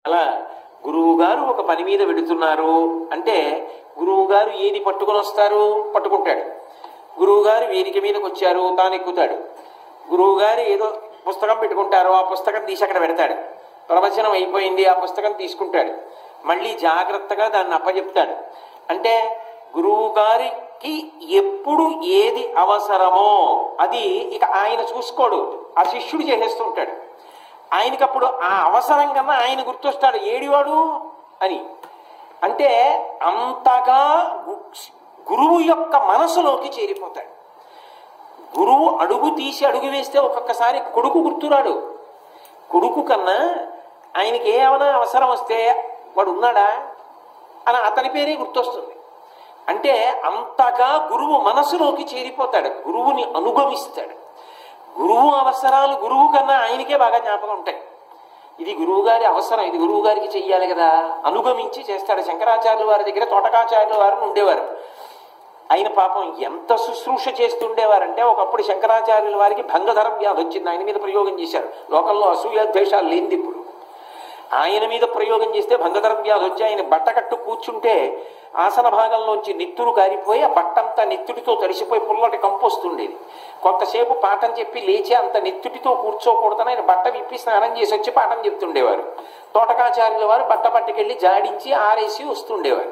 అలా గురువు గారు ఒక పని మీద వెడుతున్నారు అంటే గురువు గారు ఏది పట్టుకొని వస్తారు, పట్టుకుంటాడు. గురువు గారు వేదిక మీదకి వచ్చారు, తాను ఎక్కుతాడు. గురువు గారు ఏదో పుస్తకం పెట్టుకుంటారు, ఆ పుస్తకం తీసి అక్కడ పెడతాడు. ప్రవచనం అయిపోయింది, ఆ పుస్తకం తీసుకుంటాడు, మళ్ళీ జాగ్రత్తగా దాన్ని అప్పచెప్తాడు. అంటే గురువు గారికి ఎప్పుడు ఏది అవసరమో అది ఇక ఆయన చూసుకోడు, ఆ శిష్యుడు చేసేస్తుంటాడు. ఆయనకప్పుడు ఆ అవసరం కన్నా ఆయన గుర్తొస్తాడు, ఏడివాడు అని. అంటే అంతగా గురువు యొక్క మనసులోకి చేరిపోతాడు. గురువు అడుగు తీసి అడుగు వేస్తే ఒక్కొక్కసారి కొడుకు గుర్తురాడు. కొడుకు కన్నా ఆయనకి ఏమైనా అవసరం వస్తే వాడు ఉన్నాడా అని అతని పేరే గుర్తొస్తుంది. అంటే అంతగా గురువు మనసులోకి చేరిపోతాడు, గురువుని అనుగమిస్తాడు. గురువు అవసరాలు గురువు కన్నా ఆయనకే బాగా జ్ఞాపకం ఉంటాయి. ఇది గురువు గారి అవసరం, ఇది గురువు గారికి చెయ్యాలి కదా, అనుగమించి చేస్తాడు. శంకరాచార్యుల వారి దగ్గర తోటకాచార్యుల వారిని ఉండేవారు. ఆయన పాపం ఎంత శుశ్రూష చేస్తుండేవారంటే ఒకప్పుడు శంకరాచార్యుల వారికి భంగధరం వ్యాధి వచ్చింది, ఆయన మీద ప్రయోగం చేశారు. లోకంలో అసూయ ద్వేషాలు లేనిది ఇప్పుడు. ఆయన మీద ప్రయోగం చేస్తే భంగధరం వ్యాధి వచ్చి ఆయన బట్ట కట్టు కూర్చుంటే ఆసన భాగంలోంచి నెత్తురు కారిపోయి ఆ బట్టంతా నెత్తుడితో తడిసిపోయి పుల్లటి కంపు వస్తుండేది. కొంతసేపు పాఠం చెప్పి లేచి అంత నెత్తుడితో కూర్చోకూడదని ఆయన బట్ట విప్పి స్నానం చేసి వచ్చి పాఠం చెప్తుండేవారు. తోటకాచార్యుల వారు బట్ట పట్టుకెళ్ళి జాడించి ఆరేసి వస్తుండేవారు.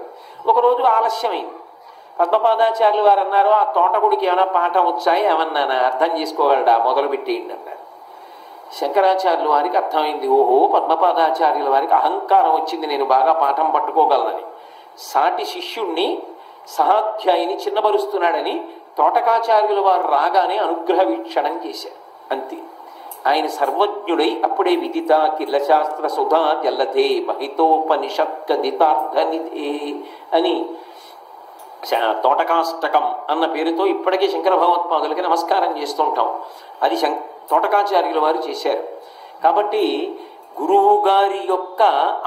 ఒకరోజు ఆలస్యమైంది. పద్మపాదాచార్యులు వారు అన్నారు, ఆ తోటకుడికి ఏమైనా పాఠం వచ్చాయి ఏమన్నానా, అర్థం చేసుకోగలడా, మొదలు పెట్టేయండి అన్నారు. శంకరాచార్యుల వారికి అర్థమైంది, ఓహో పద్మపాదాచార్యుల వారికి అహంకారం వచ్చింది, నేను బాగా పాఠం పట్టుకోగలనని. సాటి శిష్యుణ్ణి సహాధ్యాయిని చిన్నబరుస్తున్నాడని తోటకాచార్యుల వారు రాగానే అనుగ్రహ వీక్షణం చేశారు. అంతే. ఆయన సర్వజ్ఞుడై అప్పుడే విదిత కిల్లశాస్త్ర సుధా జల్లధే మహితోపనిషత్కదితార్థనిధే అని తోటకాష్టకం అన్న పేరుతో ఇప్పటికే శంకర భగవత్పాదులకి నమస్కారం చేస్తూ ఉంటాం. అది తోటకాచార్యుల వారు చేశారు. కాబట్టి గురువు గారి యొక్క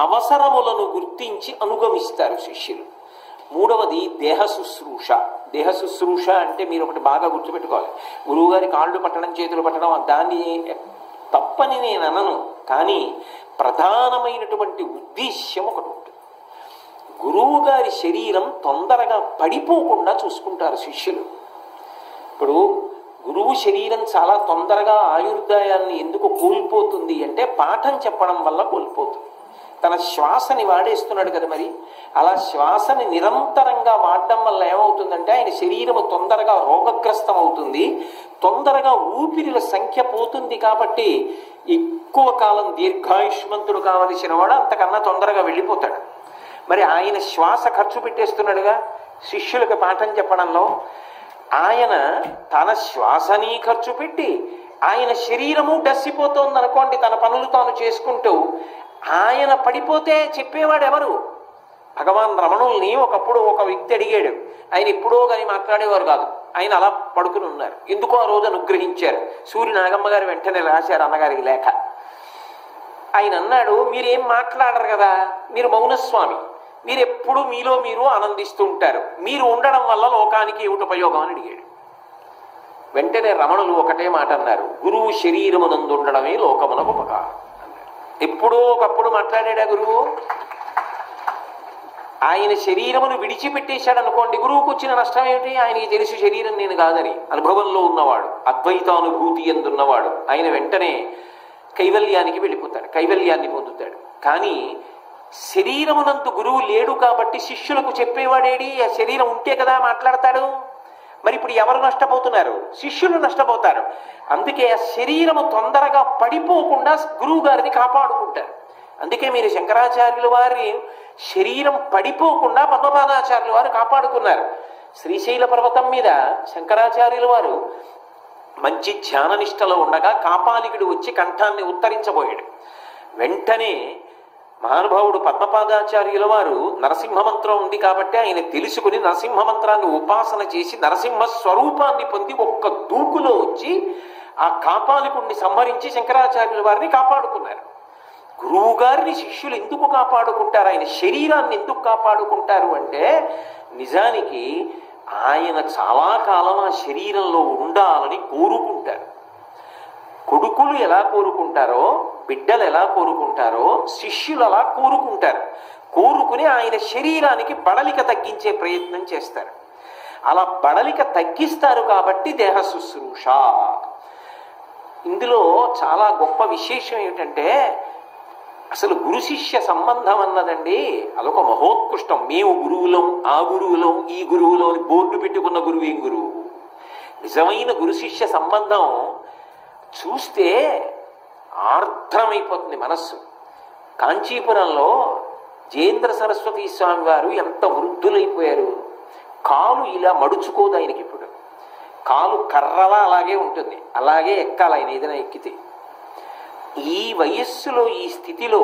అవసరములను గుర్తించి అనుగమిస్తారు శిష్యులు. మూడవది దేహ శుశ్రూష. దేహ శుశ్రూష అంటే మీరు ఒకటి బాగా గుర్తుపెట్టుకోవాలి. గురువు గారి కాళ్ళు పట్టడం, చేతులు పట్టడం దాన్ని తప్పని నేను అనను, కానీ ప్రధానమైనటువంటి ఉద్దేశ్యం ఒకటి ఉంటుంది. గురువు గారి శరీరం తొందరగా పడిపోకుండా చూసుకుంటారు శిష్యులు. ఇప్పుడు గురువు శరీరం చాలా తొందరగా ఆయుర్దాయాన్ని ఎందుకు కోల్పోతుంది అంటే పాఠం చెప్పడం వల్ల కోల్పోతుంది. తన శ్వాసని వాడేస్తున్నాడు కదా, మరి అలా శ్వాసని నిరంతరంగా వాడడం వల్ల ఏమవుతుందంటే ఆయన శరీరము తొందరగా రోగగ్రస్తం అవుతుంది, తొందరగా ఊపిరిల సంఖ్య పోతుంది. కాబట్టి ఎక్కువ కాలం దీర్ఘాయుష్మంతుడు కావలసిన వాడు అంతకన్నా తొందరగా వెళ్ళిపోతాడు. మరి ఆయన శ్వాస ఖర్చు పెట్టేస్తున్నాడుగా శిష్యులకు పాఠం చెప్పడంలో. ఆయన తన శ్వాసని ఖర్చు పెట్టి ఆయన శరీరము డస్సిపోతోంది అనుకోండి, తన పనులు తాను చేసుకుంటూ. ఆయన పడిపోతే చెప్పేవాడు ఎవరు? భగవాన్ రమణుల్ని ఒకప్పుడు ఒక వ్యక్తి అడిగాడు. ఆయన ఎప్పుడో కానీ మాట్లాడేవారు కాదు, ఆయన అలా పడుకుని ఉన్నారు. ఎందుకో ఆ రోజు అనుగ్రహించారు. సూర్య నాగమ్మ గారు వెంటనే రాశారు అన్నగారికి లేఖ. ఆయన అన్నాడు, మీరేం మాట్లాడరు కదా, మీరు మౌనస్వామి, మీరు ఎప్పుడు మీలో మీరు ఆనందిస్తూ ఉంటారు, మీరు ఉండడం వల్ల లోకానికి ఏమిటి ఉపయోగం అని అడిగాడు. వెంటనే రమణులు ఒకటే మాట అన్నారు, గురువు శరీరమునందు ఉండడమే లోకమునకు ఉపకారం అన్నారు. ఎప్పుడో ఒకప్పుడు మాట్లాడాడా గురువు? ఆయన శరీరమును విడిచిపెట్టేశాడు అనుకోండి, గురువుకు వచ్చిన నష్టం ఏమిటి? ఆయనకి తెలుసు శరీరం నేను కాదని. అనుభవంలో ఉన్నవాడు, అద్వైతానుభూతి ఎందున్నవాడు ఆయన వెంటనే కైవల్యానికి వెళ్ళిపోతాడు, కైవల్యాన్ని పొందుతాడు. కానీ శరీరమునందు గురువు లేడు కాబట్టి శిష్యులకు చెప్పేవాడేడి? ఆ శరీరం ఉంటే కదా మాట్లాడతాడు. మరి ఇప్పుడు ఎవరు నష్టపోతున్నారు? శిష్యులు నష్టపోతారు. అందుకే ఆ శరీరము తొందరగా పడిపోకుండా గురువు గారిని కాపాడుకుంటారు. అందుకే మీరు శంకరాచార్యుల వారి శరీరం పడిపోకుండా పద్మపాదాచార్యుల వారు కాపాడుకున్నారు. శ్రీశైల పర్వతం మీద శంకరాచార్యుల వారు మంచి ధ్యాన నిష్టలో ఉండగా కాపాలికుడు వచ్చి కంఠాన్ని ఉత్తరించబోయాడు. వెంటనే మహానుభావుడు పద్మపాదాచార్యుల వారు నరసింహమంత్రం ఉంది కాబట్టి ఆయన తెలుసుకుని నరసింహమంత్రాన్ని ఉపాసన చేసి నరసింహ స్వరూపాన్ని పొంది ఒక్క దూకులో వచ్చి ఆ కాపాలికుడిని సంహరించి శంకరాచార్యుల వారిని కాపాడుకున్నారు. గురువు గారిని శిష్యులు ఎందుకు కాపాడుకుంటారు, ఆయన శరీరాన్ని ఎందుకు కాపాడుకుంటారు అంటే నిజానికి ఆయన చాలా కాలం ఆ శరీరంలో ఉండాలని కోరుకుంటారు. కొడుకులు ఎలా కోరుకుంటారో, బిడ్డలు ఎలా కోరుకుంటారో, శిష్యులు అలా కోరుకుంటారు. కోరుకుని ఆయన శరీరానికి బడలిక తగ్గించే ప్రయత్నం చేస్తారు. అలా బడలిక తగ్గిస్తారు కాబట్టి దేహ శుశ్రూష. ఇందులో చాలా గొప్ప విశేషం ఏమిటంటే, అసలు గురు శిష్య సంబంధం అన్నదండి అదొక మహోత్కృష్టం. మేము గురువులం, ఆ గురువులం, ఈ గురువులో బోర్డు పెట్టుకున్న గురువు ఏం గురువు. నిజమైన గురు శిష్య సంబంధం చూస్తే ఆర్ద్రమైపోతుంది మనస్సు. కాంచీపురంలో జయేంద్ర సరస్వతి స్వామి వారు ఎంత వృద్ధులైపోయారు. కాలు ఇలా మడుచుకోదు ఆయనకి. ఇప్పుడు కాలు కర్రలా అలాగే ఉంటుంది, అలాగే ఎక్కాలి ఆయన ఏదైనా ఎక్కితే. ఈ వయస్సులో, ఈ స్థితిలో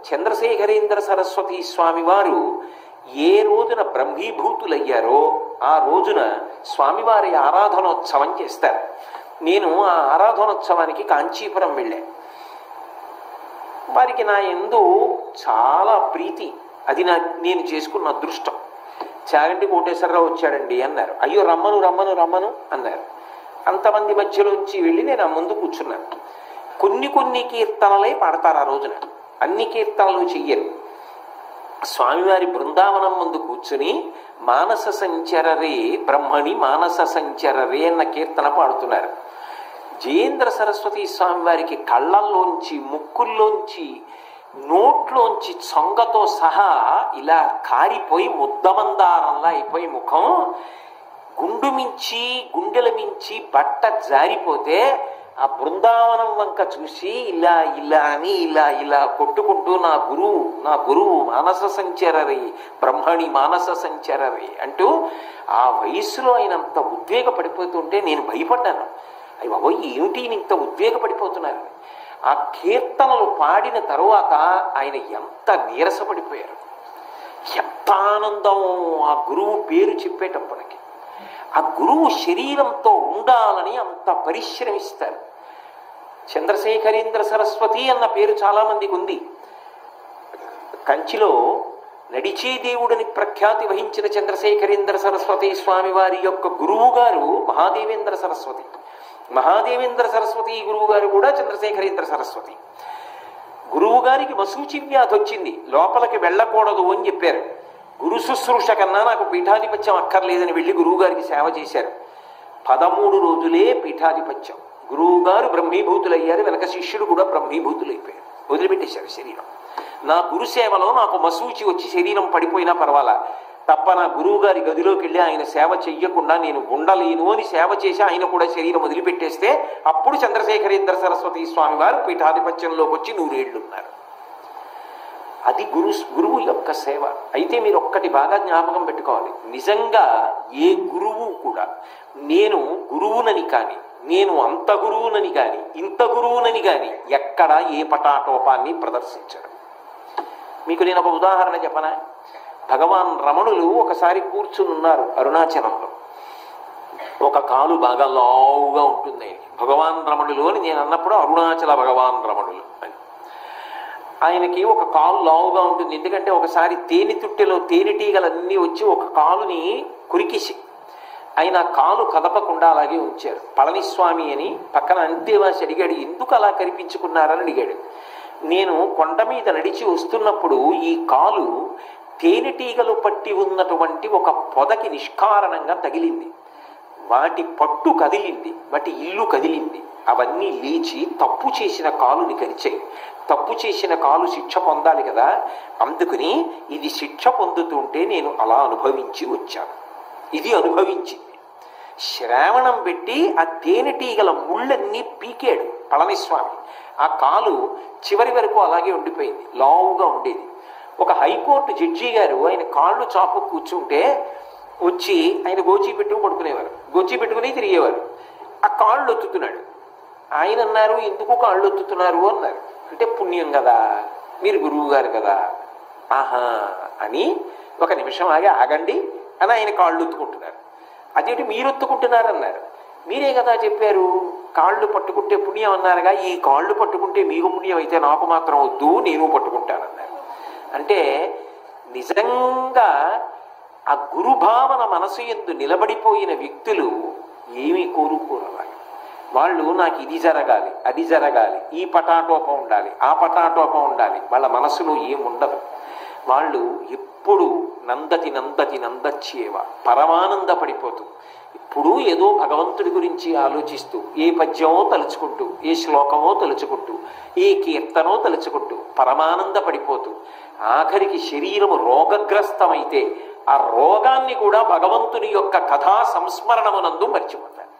చంద్రశేఖరేంద్ర సరస్వతి స్వామి వారు ఏ రోజున బ్రహ్మీభూతులయ్యారో ఆ రోజున స్వామివారి ఆరాధనోత్సవం చేస్తారు. నేను ఆ ఆరాధనోత్సవానికి కాంచీపురం వెళ్ళాను. వారికి నా యందు చాలా ప్రీతి. అది నేను చేసుకున్న అదృష్టం. చాగంటి కోటేశ్వరరావు వచ్చాడండి అన్నారు. అయ్యో రమ్మను రమ్మను రమ్మను అన్నారు. అంతమంది మధ్యలోంచి వెళ్ళి నేను ఆ ముందు కూర్చున్నాను. కొన్ని కీర్తనలే పాడతారు ఆ రోజున, అన్ని కీర్తనలు చెయ్యరు. స్వామివారి బృందావనం ముందు కూర్చుని మానస సంచరరే బ్రహ్మణి మానస సంచరరే అన్న కీర్తన పాడుతున్నారు. జయేంద్ర సరస్వతి స్వామి వారికి కళ్ళల్లోంచి, ముక్కుల్లోంచి, నోట్లోంచి చొంగతో సహా ఇలా కారిపోయి ముద్దమందారంలా అయిపోయి ముఖం, గుండు మించి గుండెల మించి బట్ట జారిపోతే ఆ బృందావనం వంక చూసి ఇలా ఇలా అని ఇలా కొట్టుకుంటూ నా గురువు మానస సంచరరి బ్రహ్మణి మానస సంచరరి అంటూ ఆ వయస్సులో ఆయన అంత ఉద్వేగపడిపోతుంటే నేను భయపడ్డాను. అయ్యి బాబోయ్ ఏమిటి ఇంత ఉద్వేగపడిపోతున్నారు. ఆ కీర్తనలు పాడిన తరువాత ఆయన ఎంత నీరసపడిపోయారు, ఎంత ఆనందం ఆ గురువు పేరు చెప్పేటప్పటికి. ఆ గురువు శరీరంతో ఉండాలని అంత పరిశ్రమిస్తారు. చంద్రశేఖరేంద్ర సరస్వతి అన్న పేరు చాలా మందికి ఉంది. కంచిలో నడిచే దేవుడిని ప్రఖ్యాతి వహించిన చంద్రశేఖరేంద్ర సరస్వతి స్వామి వారి యొక్క గురువు గారు మహాదేవేంద్ర సరస్వతి. మహాదేవేంద్ర సరస్వతి గురువు గారు కూడా చంద్రశేఖరేంద్ర సరస్వతి. గురువు గారికి మసూచి వ్యాధి వచ్చింది, లోపలికి వెళ్ళకూడదు అని చెప్పారు. గురు శుశ్రూష కన్నా నాకు పీఠాధిపత్యం అక్కర్లేదని వెళ్ళి గురువు గారికి సేవ చేశారు. 13 రోజులే పీఠాధిపత్యం. గురువు గారు బ్రహ్మీభూతులయ్యారు, వెనక శిష్యుడు కూడా బ్రహ్మీభూతులైపోయారు, వదిలిపెట్టేశారు శరీరం. నా గురు సేవలో నాకు మసూచి వచ్చి శరీరం పడిపోయినా పర్వాలా, తప్ప నా గురువు గారి గదిలోకి వెళ్ళి ఆయన సేవ చెయ్యకుండా నేను ఉండలేను అని సేవ చేసి ఆయన కూడా శరీరం వదిలిపెట్టేస్తే అప్పుడు చంద్రశేఖరేంద్ర సరస్వతి స్వామి వారు పీఠాధిపత్యంలోకి వచ్చి 100 ఏళ్ళు ఉన్నారు. అది గురువు యొక్క సేవ. అయితే మీరు ఒక్కటి బాగా జ్ఞాపకం పెట్టుకోవాలి, నిజంగా ఏ గురువు కూడా నేను గురువునని కానీ, నేను అంత గురువునని కానీ, ఇంత గురువునని కానీ ఎక్కడా ఏ పటాటోపాన్ని ప్రదర్శించరు. మీకు నేను ఒక ఉదాహరణ చెప్పనా. భగవాన్ రమణులు ఒకసారి కూర్చునున్నారు అరుణాచలంలో. ఒక కాలు బాగా లావుగా ఉంటుంది. భగవాన్ రమణులు అని నేను అన్నప్పుడు అరుణాచల భగవాన్ రమణులు అని. ఆయనకి ఒక కాలు లావుగా ఉంటుంది, ఎందుకంటే ఒకసారి తేనె తుట్టెలో తేనెటీగలన్నీ వచ్చి ఒక కాలుని కురికేసి ఆయన కాలు కదపకుండా అలాగే ఉంచారు. పళనిస్వామి అని పక్కన అంతేవాసి అడిగాడు, ఎందుకు అలా కనిపించుకున్నారని అడిగాడు. నేను కొండ మీద నడిచి వస్తున్నప్పుడు ఈ కాలు తేనెటీగలు పట్టి ఉన్నటువంటి ఒక పొదకి నిష్కారణంగా తగిలింది. వాటి పట్టు కదిలింది, వాటి ఇల్లు కదిలింది. అవన్నీ లేచి తప్పు చేసిన కాలుని కరిచాయి. తప్పు చేసిన కాలు శిక్ష పొందాలి కదా, అందుకని ఇది శిక్ష పొందుతుంటే నేను అలా అనుభవించి వచ్చాను. ఇది అనుభవించింది. శ్రావణం పెట్టి ఆ తేనెటీగల ముళ్ళన్నీ పీకాడు పళనిస్వామి. ఆ కాలు చివరి వరకు అలాగే ఉండిపోయింది, లావుగా ఉండేది. ఒక హైకోర్టు జడ్జి గారు ఆయన కాళ్ళు చాపు కూర్చుంటే వచ్చి ఆయన గోచి పెట్టుకుని పడుకునేవారు, గోచి పెట్టుకుని తిరిగేవారు. ఆ కాళ్ళు ఒత్తుతున్నాడు. ఆయన అన్నారు, ఎందుకు కాళ్ళు ఒత్తుతున్నారు అన్నారు. అంటే పుణ్యం కదా, మీరు గురువు గారు కదా. ఆహా అని ఒక నిమిషం ఆగండి అని ఆయన కాళ్ళు ఒత్తుకుంటున్నారు. అదేంటి మీరు ఒత్తుకుంటున్నారు అన్నారు. మీరే కదా చెప్పారు కాళ్ళు పట్టుకుంటే పుణ్యం అన్నారుగా, ఈ కాళ్ళు పట్టుకుంటే మీకు పుణ్యం అయితే నాకు మాత్రం వద్దు, నేను పట్టుకుంటానన్నారు. అంటే నిజంగా ఆ గురుభావన మనసు యందు నిలబడిపోయిన వ్యక్తులు ఏమీ కోరుకోరు. వాళ్ళు నాకు ఇది జరగాలి, అది జరగాలి, ఈ పటాటోపం ఉండాలి, ఆ పటాటోపం ఉండాలి, వాళ్ళ మనసులో ఏముండదు. వాళ్ళు ఎప్పుడు నందతి నందతి నందచ్చేవ పరమానంద పడిపోతూ ఇప్పుడు ఏదో భగవంతుడి గురించి ఆలోచిస్తూ ఏ పద్యమో తలుచుకుంటూ ఏ శ్లోకమో తలుచుకుంటూ ఏ కీర్తనో తలుచుకుంటూ పరమానంద పడిపోతూ ఆఖరికి శరీరము రోగగ్రస్తమైతే ఆ రోగాన్ని కూడా భగవంతుని యొక్క కథా సంస్మరణమునందు మర్చిపోతారు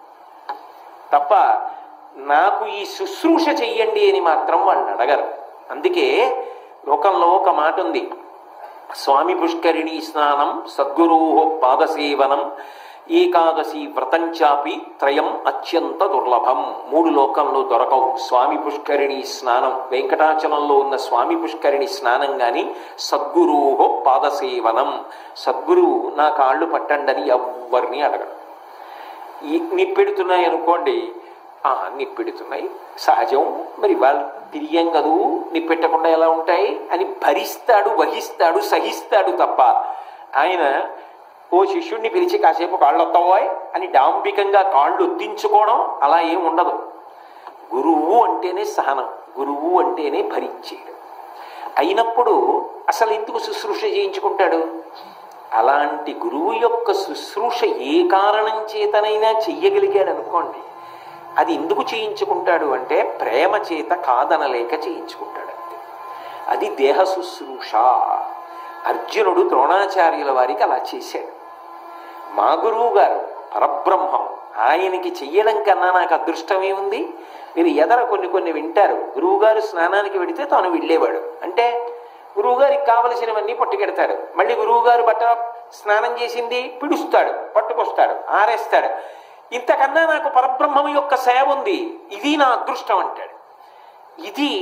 తప్ప నాకు ఈ శుశ్రూష చెయ్యండి అని మాత్రం వాళ్ళు అడగరు. అందుకే లోకంలో ఒక మాట ఉంది, స్వామి పుష్కరిణీ స్నానం సద్గురో పాదసేవనం ఏకాదశి వ్రతంచాపి త్రయం అత్యంత దుర్లభం. 3 లోకంలో దొరకవు. స్వామి పుష్కరిణి స్నానం, వెంకటాచలంలో ఉన్న స్వామి పుష్కరిణి స్నానం గాని సద్గురో పాదసేవనం, సద్గురువు నా కాళ్ళు పట్టండని ఎవ్వరిని అడగడు. నిప్పెడుతున్నాయి అనుకోండి, నిప్పెడుతున్నాయి సహజం, మరి వాళ్ళు తిరిగాం కదూ నిప్పెట్టకుండా ఎలా ఉంటాయి అని భరిస్తాడు, వహిస్తాడు, సహిస్తాడు తప్ప ఆయన ఓ శిష్యుడిని పిలిచి కాసేపు కాళ్ళు వస్తావాయ్ అని డాంబికంగా కాళ్ళు ఒత్తించుకోవడం అలా ఏం ఉండదు. గురువు అంటేనే సహనం, గురువు అంటేనే భరించేయడం. అయినప్పుడు అసలు ఎందుకు శుశ్రూష చేయించుకుంటాడు? అలాంటి గురువు యొక్క శుశ్రూష ఏ కారణం చేతనైనా చెయ్యగలిగాడు అనుకోండి, అది ఎందుకు చేయించుకుంటాడు అంటే ప్రేమ చేత కాదనలేక చేయించుకుంటాడు అంతే. అది దేహ శుశ్రూష. అర్జునుడు ద్రోణాచార్యుల వారికి అలా చేశాడు. మా గురువు గారు పరబ్రహ్మం, ఆయనకి చెయ్యడం కన్నా నాకు అదృష్టమే ఉంది. మీరు ఎదర కొన్ని వింటారు, గురువుగారు స్నానానికి వెడితే తాను వెళ్ళేవాడు అంటే గురువుగారికి కావలసినవన్నీ పట్టుకెడతాడు, మళ్ళీ గురువుగారు బట్ట స్నానం చేసింది పిడుస్తాడు, పట్టుకొస్తాడు, ఆరేస్తాడు. ఇంతకన్నా నాకు పరబ్రహ్మం యొక్క సేవ ఉంది, ఇది నా అదృష్టం అంటాడు. ఇది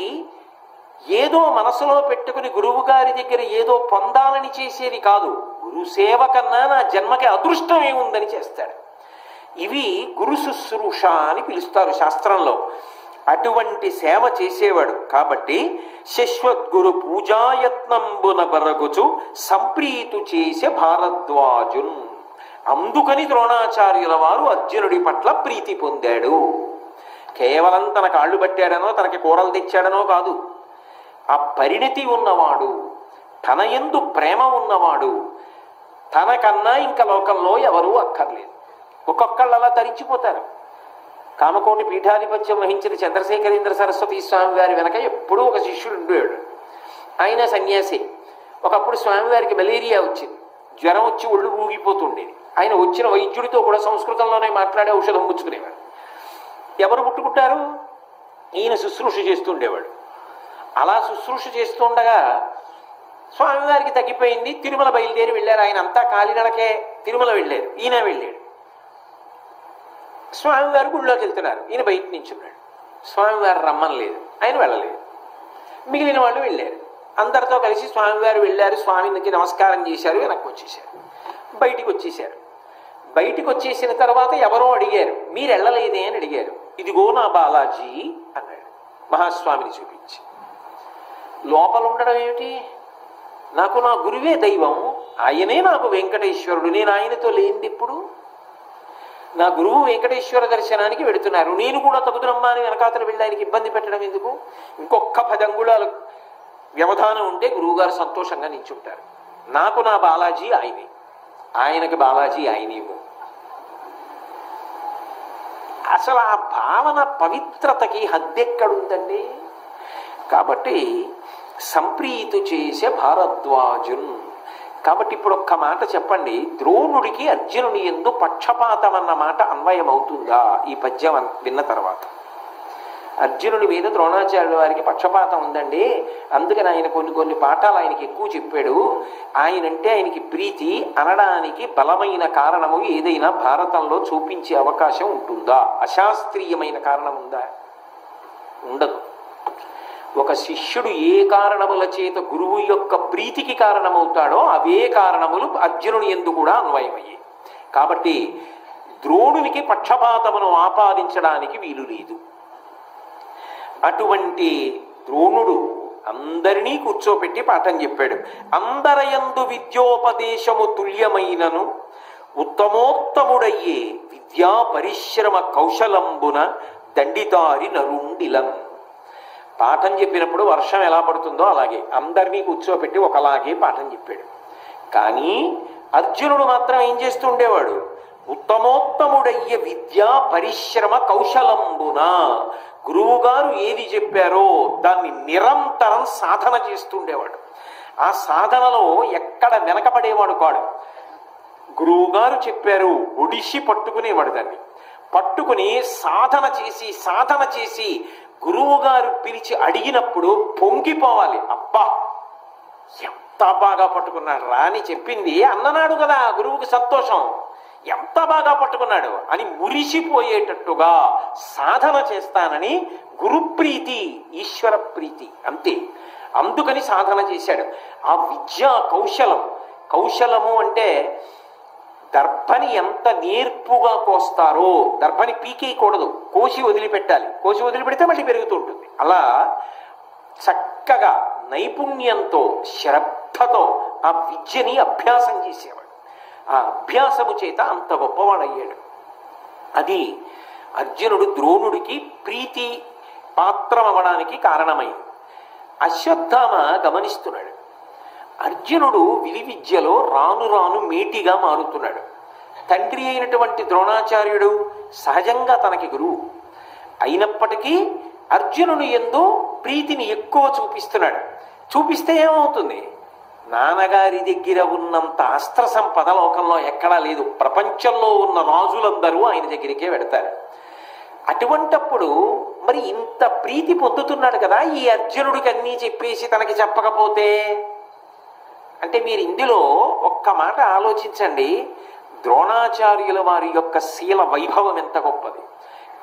ఏదో మనసులో పెట్టుకుని గురువు గారి దగ్గర ఏదో పొందాలని చేసేది కాదు. గురు సేవ కన్నా నా జన్మకి అదృష్టం ఏముందని చేస్తాడు. ఇవి గురు శుశ్రూష అని పిలుస్తారు శాస్త్రంలో. అటువంటి సేవ చేసేవాడు కాబట్టి శశ్వద్గురు పూజాయత్నంబున బరగుచు సంప్రీతు చేసే భారద్వాజున్. అందుకని ద్రోణాచార్యుల వారు అర్జునుడి పట్ల ప్రీతి పొందాడు. కేవలం తన కాళ్ళు పట్టాడనో తనకి కూరలు తెచ్చాడనో కాదు. ఆ పరిణతి ఉన్నవాడు, తన యందు ప్రేమ ఉన్నవాడు, తనకన్నా ఇంకా లోకంలో ఎవరూ అక్కర్లేదు. ఒక్కొక్కళ్ళు అలా తరించిపోతారు. కామకోటి పీఠాధిపత్యం వహించిన చంద్రశేఖరేంద్ర సరస్వతి స్వామి వారి వెనక ఎప్పుడూ ఒక శిష్యుడు ఉండేవాడు. ఆయన సన్యాసి. ఒకప్పుడు స్వామివారికి మలేరియా వచ్చింది, జ్వరం వచ్చి ఒళ్ళు ఊగిపోతుండేది. ఆయన వచ్చిన వైద్యుడితో కూడా సంస్కృతంలోనే మాట్లాడే ఔషధం పుచ్చుకునేవాడు. ఎవరు ముట్టుకుంటారు? ఈయన శుశ్రూష చేస్తుండేవాడు. అలా శుశ్రూష చేస్తుండగా స్వామివారికి తగ్గిపోయింది. తిరుమల బయలుదేరి వెళ్ళారు. ఆయన అంతా కాలినడకే తిరుమల వెళ్ళారు, ఈయన వెళ్ళాడు. స్వామివారు గుళ్ళోకి వెళ్తున్నారు, ఈయన బయట నించున్నాడు. స్వామివారు రమ్మనలేదు, ఆయన వెళ్ళలేదు. మిగిలిన వాళ్ళు వెళ్ళారు. అందరితో కలిసి స్వామివారు వెళ్ళారు, స్వామికి నమస్కారం చేశారు, వెనక్కి వచ్చేసారు. బయటికి వచ్చేసారు. బయటికి వచ్చేసిన తర్వాత ఎవరో అడిగారు, మీరు వెళ్ళలేదే అని అడిగారు. ఇదిగో నా బాలాజీ అన్నాడు మహాస్వామిని చూపించి. లోపల ఉండడం ఏమిటి? నాకు నా గురువే దైవం, ఆయనే నాకు వెంకటేశ్వరుడు, నేను ఆయనతో లేనిది ఇప్పుడు. నా గురువు వెంకటేశ్వర దర్శనానికి వెడుతున్నారు, నేను కూడా తగుదురమ్మా అని వెనకాతలు వెళ్ళి ఆయనకి ఇబ్బంది పెట్టడం ఎందుకు? ఇంకొక 10 అంగుళాలు వ్యవధానం ఉంటే గురువుగారు సంతోషంగా నించుంటారు. నాకు నా బాలాజీ ఆయనే, ఆయనకి బాలాజీ ఆయనేమో. అసలు ఆ భావన పవిత్రతకి హద్దెక్కడుందండి? కాబట్టి సంప్రీతు చేసే భారద్వాజున్. కాబట్టి ఇప్పుడు ఒక్క మాట చెప్పండి, ద్రోణుడికి అర్జునుని యందు పక్షపాతం అన్న మాట అన్వయమవుతుందా ఈ పద్యం విన్న తర్వాత? అర్జునుడి మీద ద్రోణాచార్యుల వారికి పక్షపాతం ఉందండి, అందుకని ఆయన కొన్ని పాఠాలు ఆయనకి ఎక్కువ చెప్పాడు, ఆయనంటే ఆయనకి ప్రీతి అనడానికి బలమైన కారణము ఏదైనా భారతంలో చూపించే అవకాశం ఉంటుందా? అశాస్త్రీయమైన కారణం ఉందా? ఉండదు. ఒక శిష్యుడు ఏ కారణముల చేత గురువు యొక్క ప్రీతికి కారణమవుతాడో అవే కారణములు అర్జునుని యందు కూడా అన్వయమయ్యాయి. కాబట్టి ద్రోణునికి పక్షపాతమును ఆపాదించడానికి వీలు లేదు. అటువంటి ద్రోణుడు అందరినీ కూర్చోపెట్టి పాఠం చెప్పాడు. అందరయందు విద్యోపదేశము తుల్యమైనను ఉత్తమోత్తముడయ్యే విద్యా పరిశ్రమ కౌశలంబున దండితారి నరుండిలం. పాఠం చెప్పినప్పుడు వర్షం ఎలా పడుతుందో అలాగే అందరినీ కూర్చోబెట్టి ఒకలాగే పాఠం చెప్పాడు. కానీ అర్జునుడు మాత్రం ఏం చేస్తూ ఉండేవాడు? ఉత్తమోత్తముడయ్య విద్యా పరిశ్రమ కౌశలంబున గురువుగారు ఏది చెప్పారో దాన్ని నిరంతరం సాధన చేస్తుండేవాడు. ఆ సాధనలో ఎక్కడ వెనకబడేవాడు కాడు. గురువుగారు చెప్పారు ఒడిసి పట్టుకునేవాడు. దాన్ని పట్టుకుని సాధన చేసి గురువుగారు పిలిచి అడిగినప్పుడు పొంగిపోవాలి. అబ్బా ఎంత బాగా పట్టుకున్నాడు రా అని చెప్పింది అన్ననాడు కదా, గురువుకి సంతోషం. ఎంత బాగా పట్టుకున్నాడు అని మురిసిపోయేటట్టుగా సాధన చేస్తానని గురుప్రీతి, ఈశ్వర ప్రీతి అంతే. అందుకని సాధన చేశాడు. ఆ విద్యా కౌశలము అంటే దర్భని ఎంత నేర్పుగా కోస్తారో, దర్భని పీకేయకూడదు, కోసి వదిలిపెట్టాలి. కోసి వదిలిపెడితే మళ్ళీ పెరుగుతూ ఉంటుంది. అలా చక్కగా నైపుణ్యంతో శ్రద్ధతో ఆ విద్యని అభ్యాసం చేసేవాడు. ఆ అభ్యాసము చేత అంత గొప్పవాడయ్యాడు. అది అర్జునుడు ద్రోణుడికి ప్రీతి పాత్రం అవ్వడానికి కారణమైంది. అశ్వత్థామ గమనిస్తున్నాడు. అర్జునుడు విలువిద్యలో రాను రాను మేటిగా మారుతున్నాడు. తండ్రి అయినటువంటి ద్రోణాచార్యుడు సహజంగా తనకి గురువు అయినప్పటికీ అర్జునుని యందు ప్రీతిని ఎక్కువ చూపిస్తున్నాడు. చూపిస్తే ఏమవుతుంది? నాన్నగారి దగ్గర ఉన్నంత అస్త్ర సంపద లోకంలో ఎక్కడా లేదు. ప్రపంచంలో ఉన్న రాజులందరూ ఆయన దగ్గరికే వెడతారు. అటువంటప్పుడు మరి ఇంత ప్రీతి పొందుతున్నాడు కదా, ఈ అర్జునుడికి అన్నీ చెప్పేసి తనకి చెప్పకపోతే అంటే మీరు ఇందులో ఒక్క మాట ఆలోచించండి. ద్రోణాచార్యుల వారి యొక్క శీల వైభవం ఎంత గొప్పది.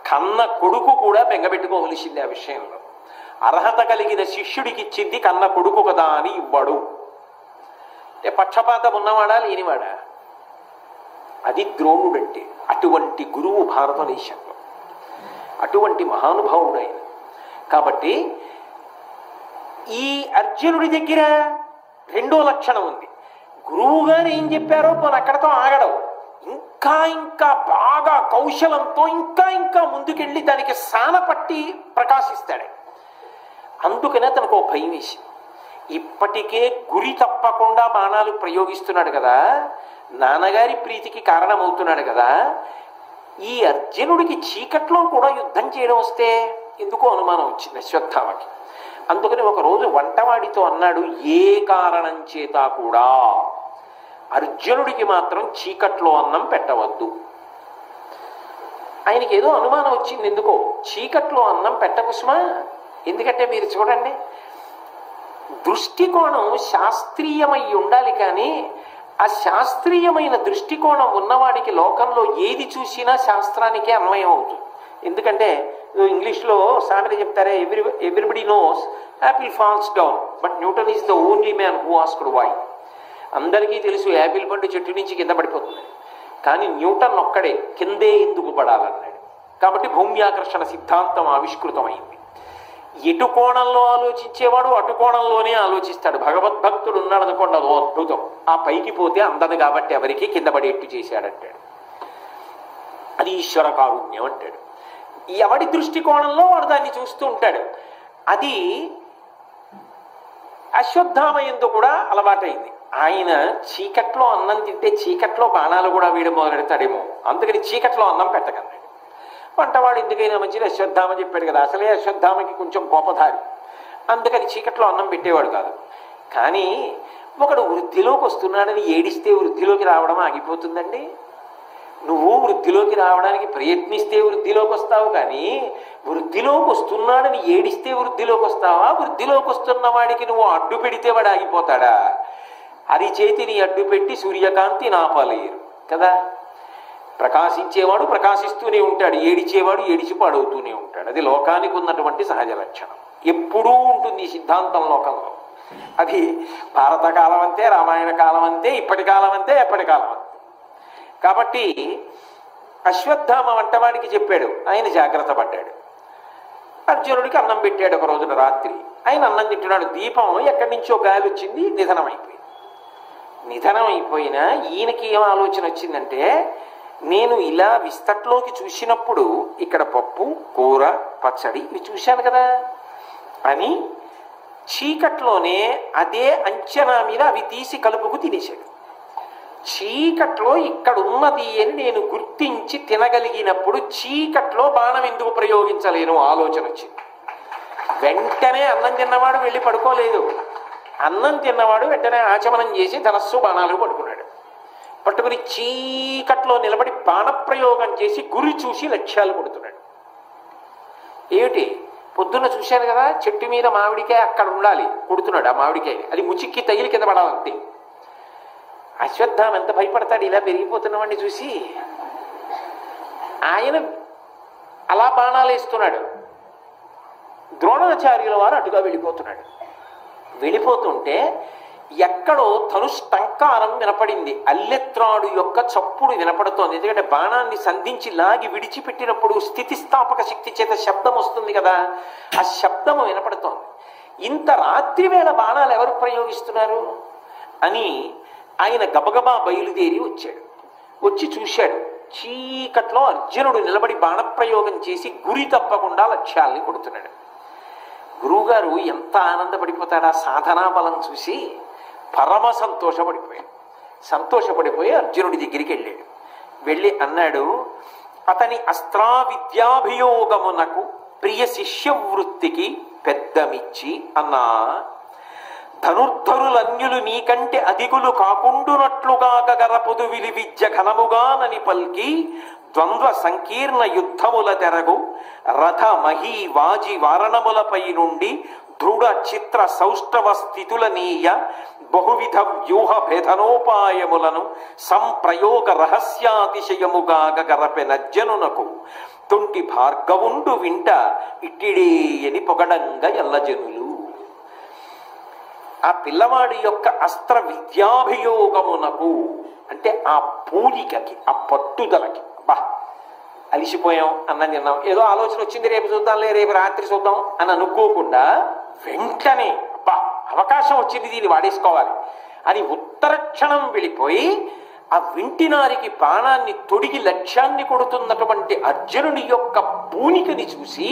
కన్న కొడుకు కూడా బెంగబెట్టుకోవలసింది ఆ విషయంలో. అర్హత కలిగిన శిష్యుడికి ఇచ్చింది కన్న కొడుకు కదా అని ఇవ్వడు. పక్షపాతం ఉన్నవాడా లేనివాడా? అది ద్రోణుడంటే. అటువంటి గురువు భారతదేశంలో, అటువంటి మహానుభావుడైన. కాబట్టి ఈ అర్జునుడి దగ్గర రెండో లక్షణం ఉంది. గురువు గారు ఏం చెప్పారో పోనీ అక్కడతో ఆగడం, ఇంకా బాగా కౌశలంతో ఇంకా ముందుకెళ్ళి దానికి సానపట్టి ప్రకాశిస్తాడు. అందుకనే తనకు భయం వేసింది. ఇప్పటికే గురి తప్పకుండా బాణాలు ప్రయోగిస్తున్నాడు కదా, నాన్నగారి ప్రీతికి కారణమవుతున్నాడు కదా, ఈ అర్జునుడికి చీకట్లో కూడా యుద్ధం చేయడం వస్తే ఎందుకో అనుమానం వచ్చింది అశ్వత్థామకి. అందుకని ఒకరోజు వంటవాడితో అన్నాడు, ఏ కారణం చేత కూడా అర్జునుడికి మాత్రం చీకట్లో అన్నం పెట్టవద్దు. ఆయనకి ఏదో అనుమానం వచ్చింది. ఎందుకో చీకట్లో అన్నం పెట్టకుసుమా? ఎందుకంటే మీరు చూడండి, దృష్టికోణం శాస్త్రీయమై ఉండాలి. కానీ ఆ శాస్త్రీయమైన దృష్టికోణం ఉన్నవాడికి లోకంలో ఏది చూసినా శాస్త్రానికే అన్వయం అవుతుంది. ఎందుకంటే ఇంగ్లీష్లో సామెత చెప్తారే, everybody knows apple falls down but Newton is the only man who asked why. అందరికీ తెలుసు యాపిల్ పండు చెట్టు నుంచి కింద పడిపోతుంది, కానీ న్యూటన్ ఒక్కడే కిందే ఎందుకు పడాలన్నాడు. కాబట్టి భూమ్యాకర్షణ సిద్ధాంతం ఆవిష్కృతమైంది. ఎటు కోణంలో ఆలోచించేవాడు అటు కోణంలోనే ఆలోచిస్తాడు. భగవద్భక్తుడు ఉన్నాడు అనుకోండి, అదో అద్భుతం. ఆ పైకి పోతే అందదు కాబట్టి ఎవరికి కింద పడేట్టు చేశాడంటాడు. అది ఈశ్వర కారుణ్యం అంటాడు. ఎవడి దృష్టికోణంలో వాడు దాన్ని చూస్తూ ఉంటాడు. అది అశ్వత్థామయంతో కూడా అలవాటైంది. ఆయన చీకట్లో అన్నం తింటే చీకట్లో బాణాలు కూడా వీడు మొదలెడతాడేమో, అందుకని చీకట్లో అన్నం పెట్టగలడు. వంటవాడు ఎందుకైనా మంచిది అశ్వత్థామ చెప్పాడు కదా, అసలే అశ్వత్థామకి కొంచెం కోపధారి, అందుకని చీకట్లో అన్నం పెట్టేవాడు కాదు. కానీ ఒకడు వృద్ధిలోకి వస్తున్నాడని ఏడిస్తే వృద్ధిలోకి రావడం ఆగిపోతుందండి. నువ్వు వృద్ధిలోకి రావడానికి ప్రయత్నిస్తే వృద్ధిలోకి వస్తావు, కానీ వృద్ధిలోకి వస్తున్నాడని ఏడిస్తే వృద్ధిలోకి వస్తావా? వృద్ధిలోకి వస్తున్న వాడికి నువ్వు అడ్డు పెడితే వాడు ఆగిపోతాడా? అరిచేతిని అడ్డు పెట్టి సూర్యకాంతి నాపలేరు కదా. ప్రకాశించేవాడు ప్రకాశిస్తూనే ఉంటాడు, ఏడిచేవాడు ఏడిచి పాడవుతూనే ఉంటాడు. అది లోకానికి ఉన్నటువంటి సహజ లక్షణం, ఎప్పుడూ ఉంటుంది ఈ సిద్ధాంతం లోకంలో. అది భారత కాలం అంతే, రామాయణ కాలం అంతే, ఇప్పటి కాలం అంతే, ఎప్పటి కాలం అంతే. కాబట్టి అశ్వత్థామ వంటవాడికి చెప్పాడు, ఆయన జాగ్రత్త పడ్డాడు. అర్జునుడికి అన్నం పెట్టాడు ఒక రోజున రాత్రి. ఆయన అన్నం తింటున్నాడు, దీపం ఎక్కడి నుంచో గాలి వచ్చింది, నిధనం అయిపోయింది. నిధనం అయిపోయినా ఈయనకి ఏం ఆలోచన వచ్చిందంటే, నేను ఇలా విస్తట్లోకి చూసినప్పుడు ఇక్కడ పప్పు కూర పచ్చడి ఇవి చూశాను కదా అని చీకట్లోనే అదే అంచనా మీద అవి తీసి కలుపుకు తినేశాడు. చీకట్లో ఇక్కడ ఉన్నది అని నేను గుర్తించి తినగలిగినప్పుడు చీకట్లో బాణం ఎందుకు ప్రయోగించలేను ఆలోచన వచ్చింది. వెంటనే అన్నం తిన్నవాడు వెళ్ళి పడుకోలేదు. అన్నం తిన్నవాడు వెంటనే ఆచమనం చేసి ధనస్సు బాణాలు పట్టుకున్నాడు. పట్టుకుని చీకట్లో నిలబడి బాణప్రయోగం చేసి గురి చూసి లక్ష్యాలు కొడుతున్నాడు. ఏమిటి పొద్దున్న చూశాను కదా చెట్టు మీద మామిడికాయ అక్కడ ఉండాలి, కొడుతున్నాడు ఆ మామిడికాయ, అది ముచిక్కి తగిలి కింద పడాలంతే. అశ్వత్థామ ఎంత భయపడతాడు ఇలా పెరిగిపోతున్నవాడిని చూసి. ఆయన అలా బాణాలు వేస్తున్నాడు. ద్రోణాచార్యుల వారు అటుగా వెళ్ళిపోతున్నాడు. వెళ్ళిపోతుంటే ఎక్కడో ధనుష్టంకారం వినపడింది. అల్లెత్రాడు యొక్క చప్పుడు వినపడుతోంది. ఎందుకంటే బాణాన్ని సంధించి లాగి విడిచిపెట్టినప్పుడు స్థితిస్థాపక శక్తి చేత శబ్దం వస్తుంది కదా, ఆ శబ్దము వినపడుతోంది. ఇంత రాత్రి వేళ బాణాలు ఎవరు ప్రయోగిస్తున్నారు అని ఆయన గబగబా బయలుదేరి వచ్చాడు. వచ్చి చూశాడు, చీకట్లో అర్జునుడు నిలబడి బాణప్రయోగం చేసి గురి తప్పకుండా లక్ష్యాల్ని కొడుతున్నాడు. గురువుగారు ఎంత ఆనందపడిపోతాడా సాధనా బలం చూసి. పరమ సంతోషపడిపోయి అర్జునుడి దగ్గరికి వెళ్ళాడు. వెళ్ళి అన్నాడు, అతని అస్త్రా విద్యాభియోగమునకు ప్రియ శిష్యవృత్తికి పెద్దమిచ్చి అన్నా, ధనుర్ధరులన్యులు నీకంటే అధికులు కాకుండునట్లుగా గగరపుదు విలి విద్య ఘనముగానని పల్కి ద్వంద్వ సంకీర్ణ యుద్ధముల తెరగు రథ మహీ వాజి వారణములపై నుండి దృఢ చిత్ర సౌష్ఠవ స్థితులనీయ బహువిధ వ్యూహ భేదనోపాయములను సంప్రయోగ రహస్యాతిశయముగా గరపెనజ్జనునకు తొంటి భార్గవుండు వింట ఇట్టిడేయని పొగడంగా ఎల్లజనులు. ఆ పిల్లవాడి యొక్క అస్త్ర విద్యాభియోగమునకు అంటే ఆ పూలికకి ఆ పట్టుదలకి, బా అలిసిపోయాం అన్నం తిన్నాం, ఏదో ఆలోచన వచ్చింది రేపు చూద్దాంలే రేపు రాత్రి చూద్దాం అని అనుకోకుండా వెంటనే బా అవకాశం వచ్చింది దీన్ని వాడేసుకోవాలి అని ఉత్తర క్షణం వెళ్ళిపోయి ఆ వింటినారికి బాణాన్ని తొడిగి లక్ష్యాన్ని కొడుతున్నటువంటి అర్జునుని యొక్క పూనికని చూసి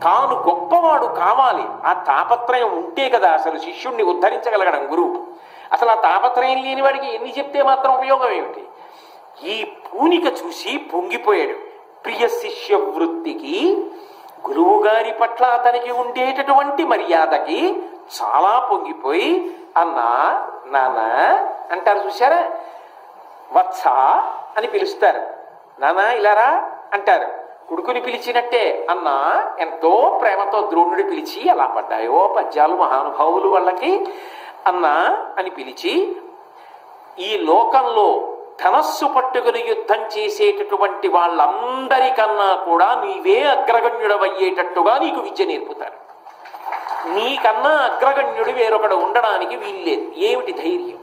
తాను గొప్పవాడు కావాలి ఆ తాపత్రయం ఉంటే కదా అసలు శిష్యుణ్ణి ఉద్ధరించగలగడం గురువు. అసలు ఆ తాపత్రయం లేని వాడికి ఎన్ని చెప్తే మాత్రం ఉపయోగం ఏమిటి? ఈ పూనిక చూసి పొంగిపోయాడు. ప్రియ శిష్య వృత్తికి, గురువు గారి పట్ల అతనికి ఉండేటటువంటి మర్యాదకి చాలా పొంగిపోయి అన్నా నాన్న అంటారు చూసారా, వత్స అని పిలుస్తారు, నాన్న ఇలారా అంటారు. కొడుకుని పిలిచినట్టే అన్నా ఎంతో ప్రేమతో ద్రోణుడి పిలిచి ఎలా పడ్డాయో పద్యాలు మహానుభావులు వాళ్ళకి. అన్నా అని పిలిచి ఈ లోకంలో ధనస్సు పట్టుకుని యుద్ధం చేసేటటువంటి వాళ్ళందరికన్నా కూడా నీవే అగ్రగణ్యుడవయ్యేటట్టుగా నీకు విద్య నేర్పుతారు. నీకన్నా అగ్రగణ్యుడు వేరొకడు ఉండడానికి వీల్లేదు. ఏమిటి ధైర్యం?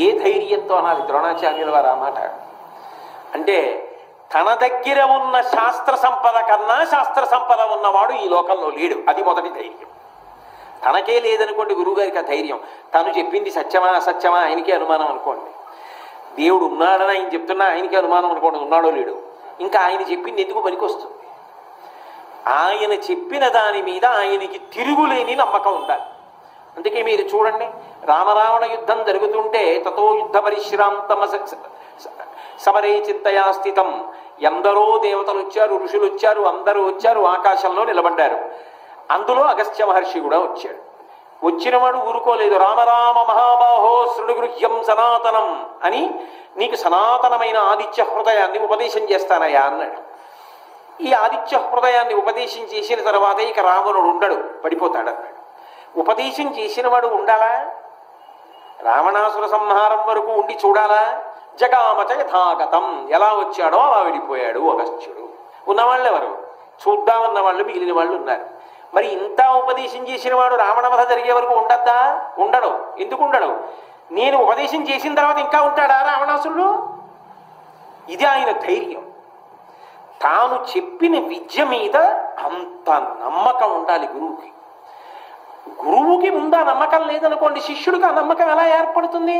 ఏ ధైర్యంతో అనాలి ద్రోణాచార్యుల వారు ఆ మాట? అంటే తన దగ్గర ఉన్న శాస్త్ర సంపద కన్నా శాస్త్ర సంపద ఉన్నవాడు ఈ లోకంలో లేడు. అది మొదటి ధైర్యం. తనకే లేదనుకోండి గురువుగారికి ఆ ధైర్యం. తను చెప్పింది సత్యమా అసత్యమా ఆయనకే అనుమానం అనుకోండి. దేవుడు ఉన్నాడని ఆయన చెప్తున్నా ఆయనకే అనుమానం అనుకోండి ఉన్నాడో లేడు. ఇంకా ఆయన చెప్పింది ఎందుకు పనికొస్తుంది? ఆయన చెప్పిన దాని మీద ఆయనకి తిరుగులేని నమ్మకం ఉండాలి. అందుకే మీరు చూడండి, రామరావణ యుద్ధం జరుగుతుంటే తతో యుద్ధ పరిశ్రాంతమ సమరే చింతయా స్థితం, ఎందరో దేవతలు వచ్చారు, ఋషులు వచ్చారు, అందరూ వచ్చారు, ఆకాశంలో నిలబడ్డారు. అందులో అగస్త్య మహర్షి కూడా వచ్చాడు. వచ్చినవాడు ఊరుకోలేదు. రామరామ మహాబాహో శృణుగృహ్యం సనాతనం అని నీకు సనాతనమైన ఆదిత్య హృదయాన్ని ఉపదేశం చేస్తానయ్యా అన్నాడు. ఈ ఆదిత్య హృదయాన్ని ఉపదేశం చేసిన తర్వాత ఇక రావణుడు ఉండడు, పడిపోతాడు అన్నాడు. ఉపదేశం చేసిన వాడు ఉండాలా? రావణాసుర సంహారం వరకు ఉండి చూడాలా? జగామచ యథాగతం, ఎలా వచ్చాడో అలా వెళ్ళిపోయాడు అగస్త్యుడు. ఉన్నవాళ్ళు ఎవరు? చూద్దామన్న వాళ్ళు మిగిలిన వాళ్ళు ఉన్నారు. మరి ఇంత ఉపదేశం చేసిన వాడు రావణవధ జరిగే వరకు ఉండద్దా? ఉండడు. ఎందుకు ఉండడు? నేను ఉపదేశం చేసిన తర్వాత ఇంకా ఉంటాడా రావణాసురుడు? ఇది ఆయన ధైర్యం. తాను చెప్పిన విద్య మీద అంత నమ్మకం ఉండాలి గురువుకి. గురువుకి ముందా నమ్మకం లేదనుకోండి, శిష్యుడికి ఆ నమ్మకం ఎలా ఏర్పడుతుంది?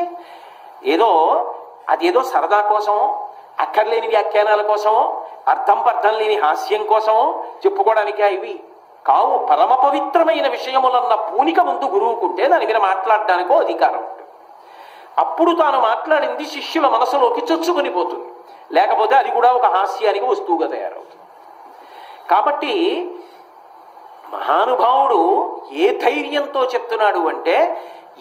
అదేదో సరదా కోసం అక్కర్లేని వ్యాఖ్యానాల కోసమో అర్థం పర్థం లేని హాస్యం కోసమో చెప్పుకోవడానికే ఇవి కావు. పరమ పవిత్రమైన విషయములన్న పూనిక ముందు గురువుకుంటే దాని మీద మాట్లాడడానికో అధికారం ఉంటుంది. అప్పుడు తాను మాట్లాడింది శిష్యుల మనసులోకి చొచ్చుకొని పోతుంది. లేకపోతే అది కూడా ఒక హాస్యానికి వస్తువుగా తయారవుతుంది. కాబట్టి మహానుభావుడు ఏ ధైర్యంతో చెప్తున్నాడు అంటే,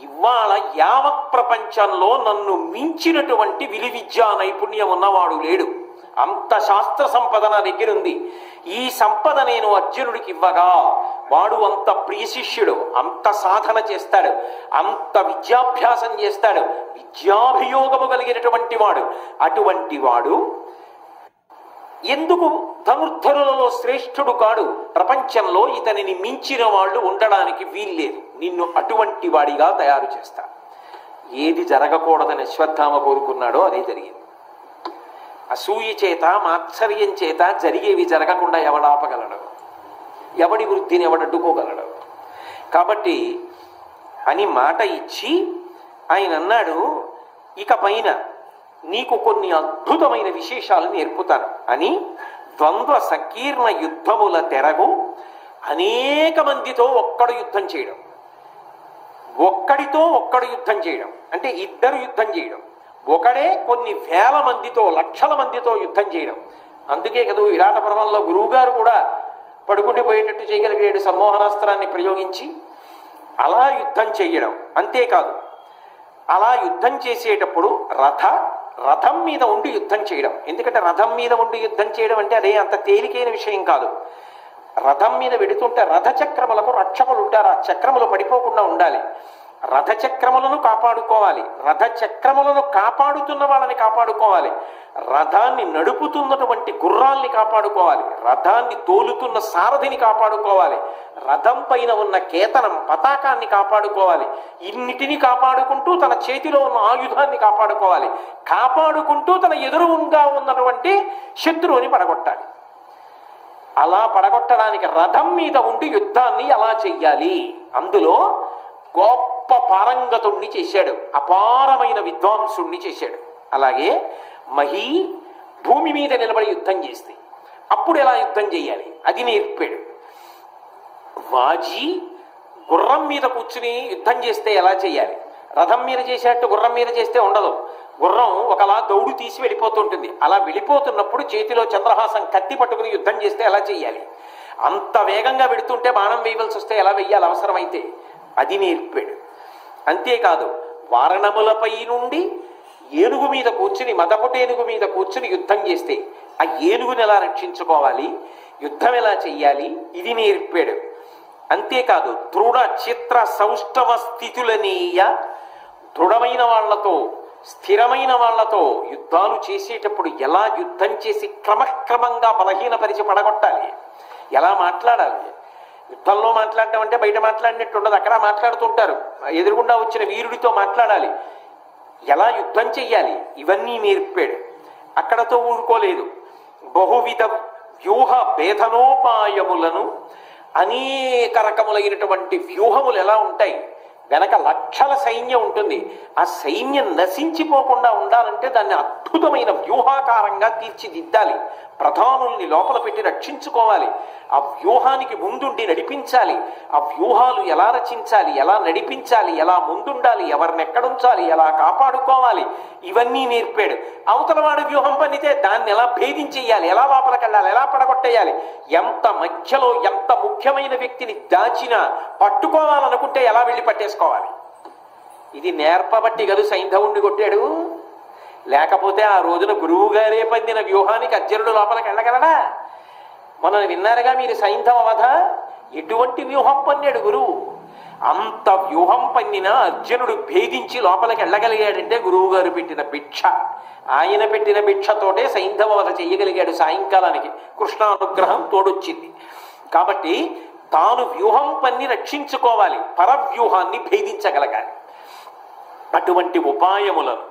ఇవాళ యావత్ ప్రపంచంలో నన్ను మించినటువంటి విలువిద్యా నైపుణ్యం ఉన్నవాడు లేడు. అంత శాస్త్ర సంపద నా దగ్గర ఉంది. ఈ సంపద నేను అర్జునుడికి ఇవ్వగా వాడు అంత ప్రియ శిష్యుడు, అంత సాధన చేస్తాడు, అంత విద్యాభ్యాసం చేస్తాడు, విద్యాభియోగము కలిగినటువంటి వాడు. అటువంటి వాడు ఎందుకు ధనుర్ధరులలో శ్రేష్ఠుడు కాడు? ప్రపంచంలో ఇతనిని మించిన వాళ్ళు ఉండడానికి వీల్లేదు. నిన్ను అటువంటి వాడిగా తయారు చేస్తా. ఏది జరగకూడదని అశ్వత్థామ కోరుకున్నాడో అదే జరిగింది. అసూయ చేత మాత్సర్యం చేత జరిగేవి జరగకుండా ఎవడాపగలడు? ఎవడి వృద్ధిని ఎవడడ్డుకోగలడు? కాబట్టి అని మాట ఇచ్చి ఆయన అన్నాడు, ఇక పైన నీకు కొన్ని అద్భుతమైన విశేషాలు నేర్పుతాను అని ద్వంద్వ సంకీర్ణ యుద్ధముల తెరగు అనేక మందితో ఒక్కడు యుద్ధం చేయడం, ఒక్కడితో ఒక్కడు యుద్ధం చేయడం అంటే ఇద్దరు యుద్ధం చేయడం, ఒకడే కొన్ని వేల మందితో లక్షల మందితో యుద్ధం చేయడం. అందుకే కదా విరాట పర్వంలో గురువుగారు కూడా పడుకుండి పోయేటట్టు చేయగలిగాడు సమ్మోహనాస్త్రాన్ని ప్రయోగించి. అలా యుద్ధం చేయడం. అంతేకాదు అలా యుద్ధం చేసేటప్పుడు రథం మీద ఉండి యుద్ధం చేయడం. ఎందుకంటే రథం మీద ఉండి యుద్ధం చేయడం అంటే అదే అంత తేలికైన విషయం కాదు. రథం మీద వెడుతుంటే రథచక్రములకు రక్షకులు ఉంటారు. ఆ చక్రములు పడిపోకుండా ఉండాలి. రథచక్రములను కాపాడుకోవాలి. రథచక్రములను కాపాడుతున్న వాళ్ళని కాపాడుకోవాలి. రథాన్ని నడుపుతున్నటువంటి గుర్రాల్ని కాపాడుకోవాలి. రథాన్ని తోలుతున్న సారథిని కాపాడుకోవాలి. రథం పైన ఉన్న కేతనం పతాకాన్ని కాపాడుకోవాలి. ఇన్నిటిని కాపాడుకుంటూ తన చేతిలో ఉన్న ఆయుధాన్ని కాపాడుకోవాలి. కాపాడుకుంటూ తన ఎదురుగా ఉన్నటువంటి శత్రువుని పడగొట్టాలి. అలా పడగొట్టడానికి రథం మీద ఉండి యుద్ధాన్ని ఎలా చెయ్యాలి అందులో గొప్ప పారంగతుణ్ణి చేశాడు. అపారమైన విద్వాంసుణ్ణి చేశాడు. అలాగే మహీ భూమి మీద నిలబడి యుద్ధం చేస్తే అప్పుడు ఎలా యుద్ధం చేయాలి అది నేర్పాడు. వాజీ గుర్రం మీద కూర్చుని యుద్ధం చేస్తే ఎలా చేయాలి, రథం మీద చేసేటట్టు గుర్రం మీద చేస్తే ఉండదు. గుర్రం ఒకలా దౌడు తీసి వెళ్ళిపోతుంటుంది. అలా వెళ్ళిపోతున్నప్పుడు చేతిలో చంద్రహాసం కత్తి పట్టుకుని యుద్ధం చేస్తే ఎలా చేయాలి, అంత వేగంగా వెడుతుంటే బాణం వేయవలసి వస్తే ఎలా వెయ్యాలి అవసరమైతే అది నేర్పాడు. అంతేకాదు వారణములపై నుండి ఏనుగు మీద కూర్చుని మదపుటేనుగు మీద కూర్చుని యుద్ధం చేస్తే ఆ ఏనుగుని ఎలా రక్షించుకోవాలి, యుద్ధం ఎలా చెయ్యాలి ఇది నేర్పాడు. అంతేకాదు దృఢ చిత్ర సౌష్ఠవ స్థితులనీయ దృఢమైన వాళ్లతో స్థిరమైన వాళ్లతో యుద్ధాలు చేసేటప్పుడు ఎలా యుద్ధం చేసి క్రమక్రమంగా బలహీనపరిచి పడగొట్టాలి, ఎలా మాట్లాడాలి. యుద్ధంలో మాట్లాడటం అంటే బయట మాట్లాడినట్టు ఉండదు. అక్కడ మాట్లాడుతుంటారు. ఎదురుగుండా వచ్చిన వీరుడితో మాట్లాడాలి, ఎలా యుద్ధం చెయ్యాలి ఇవన్నీ నేర్పాడు. అక్కడతో ఊరుకోలేదు. బహువిధ వ్యూహ భేదనోపాయములను అనేక రకములైనటువంటి వ్యూహములు ఎలా ఉంటాయి, వెనక లక్షల సైన్యం ఉంటుంది. ఆ సైన్యం నశించిపోకుండా ఉండాలంటే దాన్ని అద్భుతమైన వ్యూహాకారంగా తీర్చిదిద్దాలి. ప్రధానుల్ని లోపల పెట్టి రక్షించుకోవాలి. ఆ వ్యూహానికి ముందుండి నడిపించాలి. ఆ వ్యూహాలు ఎలా రచించాలి, ఎలా నడిపించాలి, ఎలా ముందుండాలి, ఎవరిని ఎక్కడుంచాలి, ఎలా కాపాడుకోవాలి ఇవన్నీ నేర్పాడు. అవతలవాడి వ్యూహం పనితే దాన్ని ఎలా భేదించేయాలి, ఎలా లోపలికి వెళ్ళాలి, ఎలా పడగొట్టేయాలి, ఎంత మధ్యలో ఎంత ముఖ్యమైన వ్యక్తిని దాచినా పట్టుకోవాలనుకుంటే ఎలా వెళ్ళి పట్టేసుకోవాలి. ఇది నేర్పబట్టి గదు సైంధవుణ్ణి కొట్టాడు. లేకపోతే ఆ రోజున గురువు గారే పందిన వ్యూహానికి అర్జునుడు లోపలికి వెళ్ళగలడా? మనం విన్నారుగా మీరు సైంధవ వధ. ఎటువంటి వ్యూహం పన్నాడు గురువు. అంత వ్యూహం పన్నిన అర్జునుడు భేదించి లోపలికి వెళ్ళగలిగాడంటే గురువు గారు పెట్టిన భిక్ష. ఆయన పెట్టిన భిక్షతోటే సైంధవ వధ చెయ్యగలిగాడు. సాయంకాలానికి కృష్ణానుగ్రహం తోడొచ్చింది. కాబట్టి తాను వ్యూహం పన్ని రక్షించుకోవాలి, పరవ్యూహాన్ని భేదించగలగాలి. అటువంటి ఉపాయములను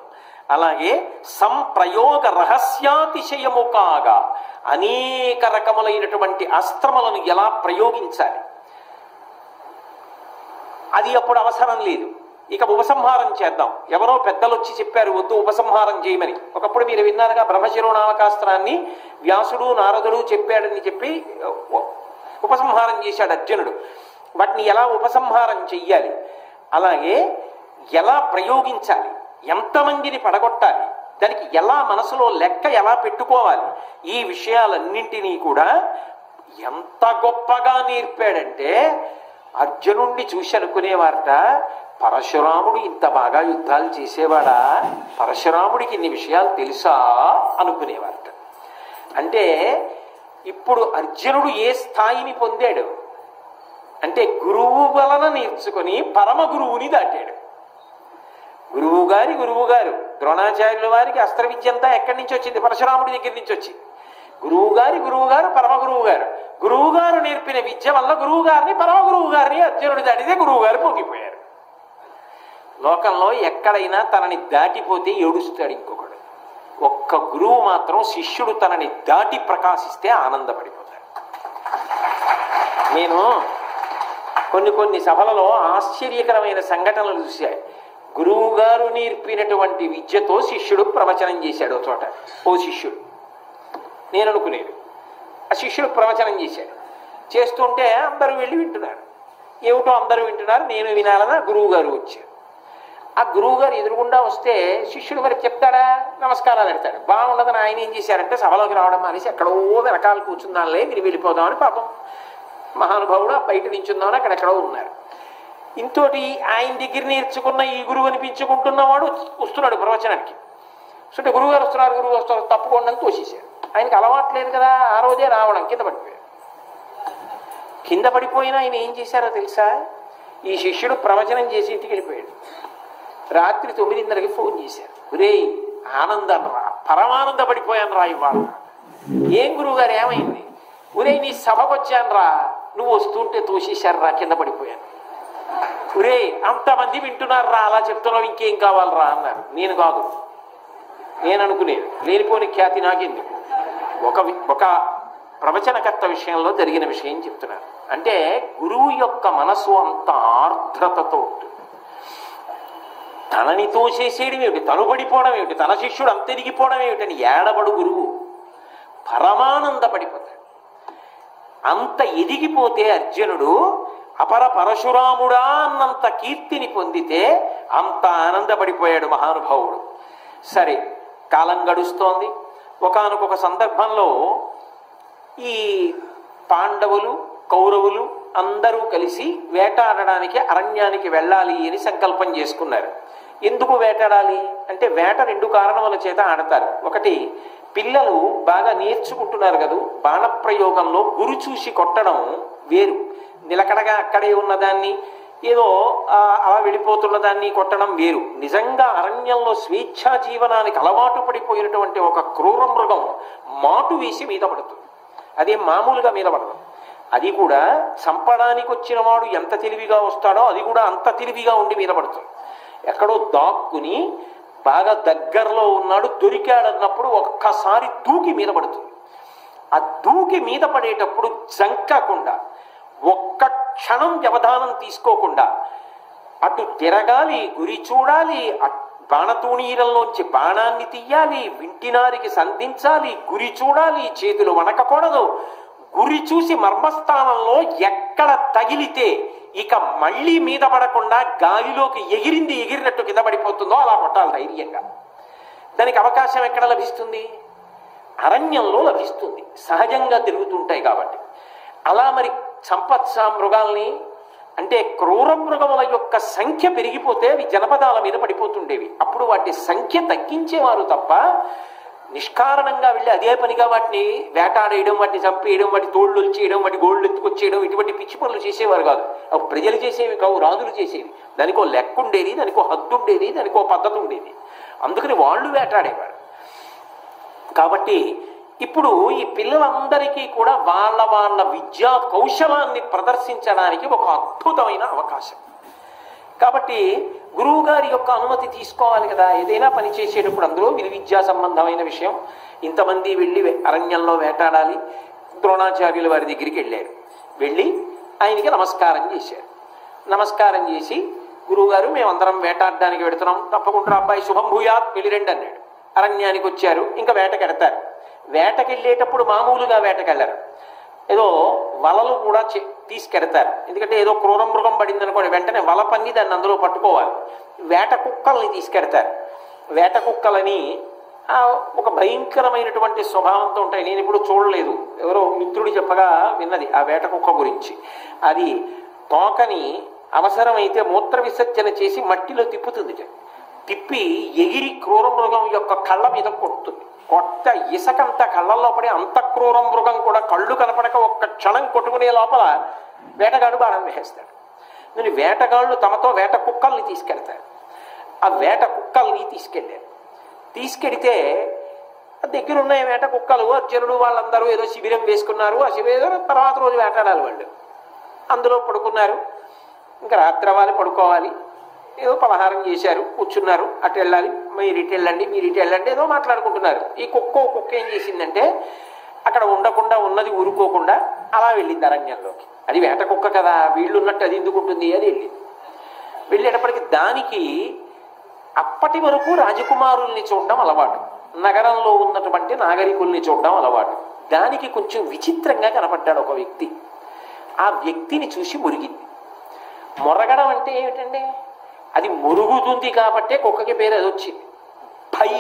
అలాగే సంప్రయోగ రహస్యాతిశయము కాగా అనేక రకములైనటువంటి అస్త్రములను ఎలా ప్రయోగించాలి అది అప్పుడు అవసరం లేదు. ఇక ఉపసంహారం చేద్దాం. ఎవరో పెద్దలు వచ్చి చెప్పారు వద్దు ఉపసంహారం చేయమని. ఒకప్పుడు మీరు విన్నారుగా బ్రహ్మశిరోనామకాస్త్రాన్ని వ్యాసుడు నారదుడు చెప్పాడని చెప్పి ఉపసంహారం చేశాడు అర్జునుడు. వాటిని ఎలా ఉపసంహారం చెయ్యాలి, అలాగే ఎలా ప్రయోగించాలి, ఎంతమందిని పడగొట్టాలి, దానికి ఎలా మనసులో లెక్క ఎలా పెట్టుకోవాలి, ఈ విషయాలన్నింటినీ కూడా ఎంత గొప్పగా నేర్పాడంటే అర్జునుణ్ణి చూసి అనుకునేవారట, పరశురాముడు ఇంత బాగా యుద్ధాలు చేసేవాడా, పరశురాముడికి ఇన్ని విషయాలు తెలుసా అనుకునేవారట. అంటే ఇప్పుడు అర్జునుడు ఏ స్థాయిని పొందాడు అంటే గురువు వలన నేర్చుకుని పరమ గురువుని దాటాడు. గురువు గారు ద్రోణాచార్యుల వారికి అస్త్ర విద్య అంతా ఎక్కడి నుంచి వచ్చింది? పరశురాముడి దగ్గర నుంచి వచ్చింది. గురువు గారు పరమ గురువు గారు నేర్పిన విద్య వల్ల గురువు గారిని పరమ గురువు గారిని అర్జునుడు దాటితే గురువు గారు పొంగిపోయారు. లోకంలో ఎక్కడైనా తనని దాటిపోతే ఏడుస్తాడు ఇంకొకడు. ఒక్క గురువు మాత్రం శిష్యుడు తనని దాటి ప్రకాశిస్తే ఆనందపడిపోతాడు. నేను కొన్ని సభలలో ఆశ్చర్యకరమైన సంఘటనలు చూశాను. గురువు గారు నేర్పినటువంటి విద్యతో శిష్యుడు ప్రవచనం చేశాడు. చోట ఓ శిష్యుడు, నేను అనుకునేది ఆ శిష్యుడు ప్రవచనం చేశాడు. చేస్తుంటే అందరూ వెళ్ళి వింటున్నారు. ఏమిటో అందరూ వింటున్నారు, నేను వినాలన్నా గురువు గారు వచ్చారు. ఆ గురువు గారు ఎదురుగుండా వస్తే శిష్యుడు మరి చెప్తాడా, నమస్కారాలు పెడతాడు. బాగుండదని ఆయన ఏం చేశారంటే సభలోకి రావడం అనేసి ఎక్కడో వెనకాల కూర్చుందాంలే మీరు వెళ్ళిపోదామని పాపం మహానుభావుడు బయట నించుందామని అక్కడెక్కడో ఉన్నారు. ఇంతోటి ఆయన దగ్గర నేర్చుకున్న ఈ గురువు అనిపించుకుంటున్నవాడు వస్తున్నాడు ప్రవచనానికి. అంటే గురువు గారు వస్తున్నారు తప్పకుండా అని తోసేశారు. ఆయనకి అలవాట్లేదు కదా, ఆ రోజే రావడం కింద పడిపోయారు. కింద పడిపోయినా ఆయన ఏం చేశారో తెలుసా? ఈ శిష్యుడు ప్రవచనం చేసి ఇంటికి వెళ్ళిపోయాడు. రాత్రి 9:30కి ఫోన్ చేశారు. రే ఆనందం రా, పరమానంద పడిపోయాను రా ఇవాళ. ఏం గురువు గారు ఏమైంది? ఒరే నీ సభకు వచ్చాను రా, నువ్వు వస్తుంటే తోసేశారు రా, కింద పడిపోయాను. ఒరే అంతమంది వింటున్నారు రా, అలా చెప్తున్నావు, ఇంకేం కావాలరా అన్నారు. నేను కాదు, నేను అనుకునేది లేనిపోని ఖ్యాతి నాకెందుకు. ఒక ప్రవచనకర్త విషయంలో జరిగిన విషయం చెప్తున్నారు. అంటే గురువు యొక్క మనసు అంత ఆర్ద్రతతో ఉంటుంది. తనని తోసేసేయడం ఏమిటి, తను పడిపోవడం ఏమిటి, తన శిష్యుడు అంత ఎదిగిపోవడం ఏమిటని ఏడబడు గురువు పరమానంద పడిపోతాడు. అంత ఎదిగిపోతే అర్జునుడు అపర పరశురాముడా అన్నంత కీర్తిని పొందితే అంత ఆనందపడిపోయాడు మహానుభావుడు. సరే, కాలం గడుస్తోంది. ఒకానొక సందర్భంలో ఈ పాండవులు కౌరవులు అందరూ కలిసి వేటాడడానికి అరణ్యానికి వెళ్ళాలి అని సంకల్పం చేసుకున్నారు. ఎందుకు వేటాడాలి అంటే వేట 2 కారణముల చేత ఆడతారు. ఒకటి, పిల్లలు బాగా నేర్చుకుంటున్నారు కదా, బాణప్రయోగంలో గురి చూసి కొట్టడం వేరు, నిలకడగా అక్కడే ఉన్నదాన్ని ఏదో అలా వెళ్ళిపోతున్న దాన్ని కొట్టడం వేరు. నిజంగా అరణ్యంలో స్వేచ్ఛా జీవనానికి అలవాటు పడిపోయినటువంటి ఒక క్రూర మృగం మాటు వేసి మీద పడుతుంది. అదే మామూలుగా మీద పడదు. అది కూడా చంపడానికి వచ్చిన వాడు ఎంత తెలివిగా వస్తాడో అది కూడా అంత తెలివిగా ఉండి మీద పడుతుంది. ఎక్కడో దాక్కుని బాగా దగ్గరలో ఉన్నాడు, దొరికాడన్నప్పుడు ఒక్కసారి దూకి మీద పడుతుంది. ఆ దూకి మీద పడేటప్పుడు జంకకుండా ఒక్క క్షణం వ్యవధానం తీసుకోకుండా అటు తిరగాలి, గురి చూడాలి, బాణతూణీరంలోంచి బాణాన్ని తీయాలి, వింటినారికి సంధించాలి, గురి చూడాలి, చేతులు వణకకూడదు. గురి చూసి మర్మస్థానంలో ఎక్కడ తగిలితే ఇక మళ్ళీ మీద పడకుండా గాలిలోకి ఎగిరినట్టు కింద పడిపోతుందో అలా కొట్టాలి ధైర్యంగా. దానికి అవకాశం ఎక్కడ లభిస్తుంది? అరణ్యంలో లభిస్తుంది, సహజంగా తిరుగుతుంటాయి కాబట్టి. అలా మరి సంపత్స మృగాల్ని అంటే క్రూర మృగముల యొక్క సంఖ్య పెరిగిపోతే అవి జనపదాల మీద పడిపోతుండేవి. అప్పుడు వాటి సంఖ్య తగ్గించేవారు తప్ప నిష్కారణంగా వెళ్ళి అదే పనిగా వాటిని వేటాడేయడం, వాటిని చంపేయడం, వాటి తోళ్ళు వచ్చేయడం, వాటి గోళ్ళు ఎత్తుకొచ్చేయడం, ఇటువంటి పిచ్చి పనులు చేసేవారు కాదు. అవి ప్రజలు చేసేవి కావు, రాజులు చేసేవి. దానికో లెక్క ఉండేది, దానికో హద్దు ఉండేది, దానికో పద్ధతి ఉండేది. అందుకని వాళ్ళు వేటాడేవారు. కాబట్టి ఇప్పుడు ఈ పిల్లలందరికీ కూడా వాళ్ళ విద్యా కౌశలాన్ని ప్రదర్శించడానికి ఒక అద్భుతమైన అవకాశం. కాబట్టి గురువు గారి యొక్క అనుమతి తీసుకోవాలి కదా ఏదైనా పని చేసేటప్పుడు. అందులో విద్యా సంబంధమైన విషయం. ఇంతమంది వెళ్ళి అరణ్యంలో వేటాడాలి. ద్రోణాచార్యుల వారి దగ్గరికి వెళ్ళారు. వెళ్ళి ఆయనకి నమస్కారం చేశారు. నమస్కారం చేసి గురువుగారు మేమందరం వేటాడడానికి వెడుతున్నాం, తప్పకుండా అబ్బాయి శుభం భూయాత్ వెళ్ళిరండి అన్నాడు. అరణ్యానికి వచ్చారు, ఇంకా వేటకెడతారు. వేటకెళ్ళేటప్పుడు మామూలుగా వేటకెళ్ళరు, ఏదో వలలు కూడా తీసుకెడతారు. ఎందుకంటే ఏదో క్రూర మృగం పడింది అనుకోండి, వెంటనే వల పన్ని దాన్ని అందులో పట్టుకోవాలి. వేట కుక్కల్ని తీసుకెడతారు. వేట కుక్కలని ఒక భయంకరమైనటువంటి స్వభావంతో ఉంటాయి. నేను ఇప్పుడు చూడలేదు, ఎవరో మిత్రుడు చెప్పగా విన్నది ఆ వేట కుక్క గురించి. అది తోకని అవసరమైతే మూత్ర విసర్జన చేసి మట్టిలో తిప్పుతుంది. తిప్పి ఎగిరి క్రూర మృగం యొక్క కళ్ళ మీద కొడుతుంది. కొత్త ఇసకంతా కళ్ళల్లో పడి అంత క్రూర మృగం కూడా కళ్ళు కనపడక ఒక్క క్షణం కొట్టుకునే లోపల వేటగాడు బాణం వేసేస్తాడు. నేను వేటగాళ్ళు తమతో వేట కుక్కల్ని తీసుకెళ్తారు. ఆ వేట కుక్కల్ని తీసుకెడితే దగ్గరున్న వేట కుక్కలు అర్జునుడు వాళ్ళందరూ ఏదో శిబిరం వేసుకున్నారు. ఆ శిబిరం తర్వాత రోజు వేటాడాలి వాళ్ళు. అందులో పడుకున్నారు. ఇంకా రాత్రి అవ్వాలి, పడుకోవాలి. ఏదో పలహారం చేశారు, కూర్చున్నారు. అటు వెళ్ళాలి, మీరు ఇటు వెళ్ళండి ఏదో మాట్లాడుకుంటున్నారు. ఈ కుక్క ఏం చేసిందంటే అక్కడ ఉండకుండా ఉన్నది ఊరుకోకుండా అలా వెళ్ళింది అరణ్యంలోకి. అది వేట కుక్క కదా, వీళ్ళు ఉన్నట్టు అది ఎందుకు ఉంటుంది, అది వెళ్ళింది. వెళ్ళేటప్పటికి దానికి అప్పటి వరకు రాజకుమారుల్ని చూడడం అలవాటు, నగరంలో ఉన్నటువంటి నాగరికుల్ని చూడడం అలవాటు. దానికి కొంచెం విచిత్రంగా కనపడ్డాడు ఒక వ్యక్తి. ఆ వ్యక్తిని చూసి మురిగింది. మొరగడం అంటే ఏమిటండి, అది మురుగుతుంది కాబట్టే కుక్కకి పేరు అది వచ్చింది. భై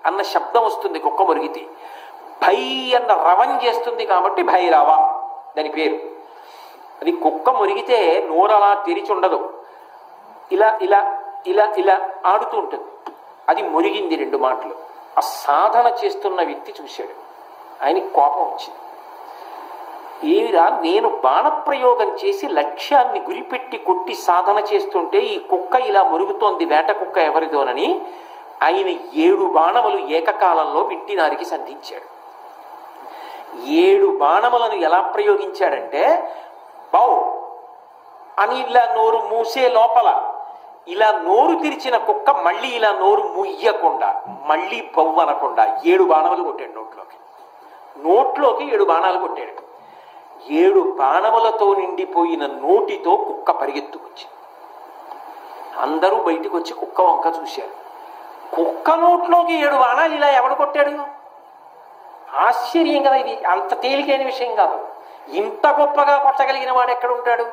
అన్న శబ్దం వస్తుంది కుక్క మురిగితే, భై అన్న రవం చేస్తుంది కాబట్టి భైరవ దాని పేరు. అది కుక్క మురిగితే నోరు అలా తెరిచి ఉండదు, ఇలా ఇలా ఇలా ఇలా ఆడుతూ ఉంటుంది. అది మురిగింది 2 మాటలు. ఆ సాధన చేస్తున్న వ్యక్తి చూశాడు, ఆయనకి కోపం వచ్చింది. ఏమిరా, నేను బాణప్రయోగం చేసి లక్ష్యాన్ని గురిపెట్టి కొట్టి సాధన చేస్తుంటే ఈ కుక్క ఇలా మురుగుతోంది, వేట కుక్క ఎవరిదోనని ఆయన 7 బాణములు ఏకకాలంలో వింటినారికి సంధించాడు. 7 బాణములను ఎలా ప్రయోగించాడంటే, బౌ అని ఇలా నోరు మూసే లోపల ఇలా నోరు తెరిచిన కుక్క మళ్ళీ ఇలా నోరు ముయ్యకుండా మళ్ళీ బవ్వు అనకుండా 7 బాణములు కొట్టాడు నోట్లోకి 7 బాణాలు కొట్టాడు. 7 బాణములతో నిండిపోయిన నోటితో కుక్క పరిగెత్తుకొచ్చింది. అందరూ బయటికి వచ్చి కుక్క వంక చూశారు. కుక్క నోట్లోకి 7 బాణాలు ఇలా ఎవడు కొట్టాడు? ఆశ్చర్యం కదా, ఇది అంత తేలికైన విషయం కాదు. ఇంత గొప్పగా కొట్టగలిగిన వాడు ఎక్కడ ఉంటాడు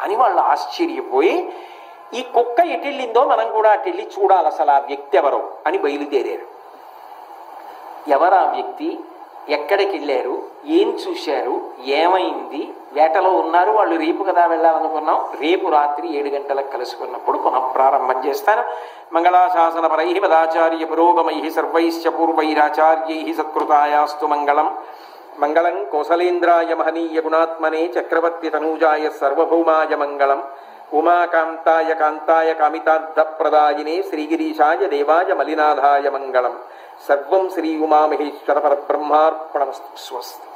అని వాళ్ళు ఆశ్చర్యపోయి, ఈ కుక్క ఎటెళ్ళిందో మనం కూడా అటెళ్ళి చూడాలి, అసలు ఆ వ్యక్తి ఎవరో అని బయలుదేరారు. ఎవరు ఆ వ్యక్తి, ఎక్కడికి వెళ్ళారు, ఏం చూశారు, ఏమైంది, వేటలో ఉన్నారు వాళ్ళు. రేపు కదా వెళ్ళాలనుకున్నాం, రేపు రాత్రి 7 గంటలకు కలుసుకున్నప్పుడు పునఃప్రారంభం చేస్తాను. మంగళాశాసన పరై పదాచార్య పురోగమై సర్వైశ్చ పూర్వైరాచార్యై సత్కృతాయాస్తు మంగళం. మంగళం కోసలేంద్రాయ మహనీయ గుణాత్మనే చక్రవర్తి తనూజాయ సర్వభౌమాయ మంగళం. ఉమాకాంతాయ కాంతాయ కామితార్థప్రదాయినే శ్రీగిరీశాయ దేవాయ మలినాథాయ మంగళం. సర్వం శ్రీ ఉమామహేశ్వర పరబ్రహ్మార్పణమస్తు. స్వస్తి.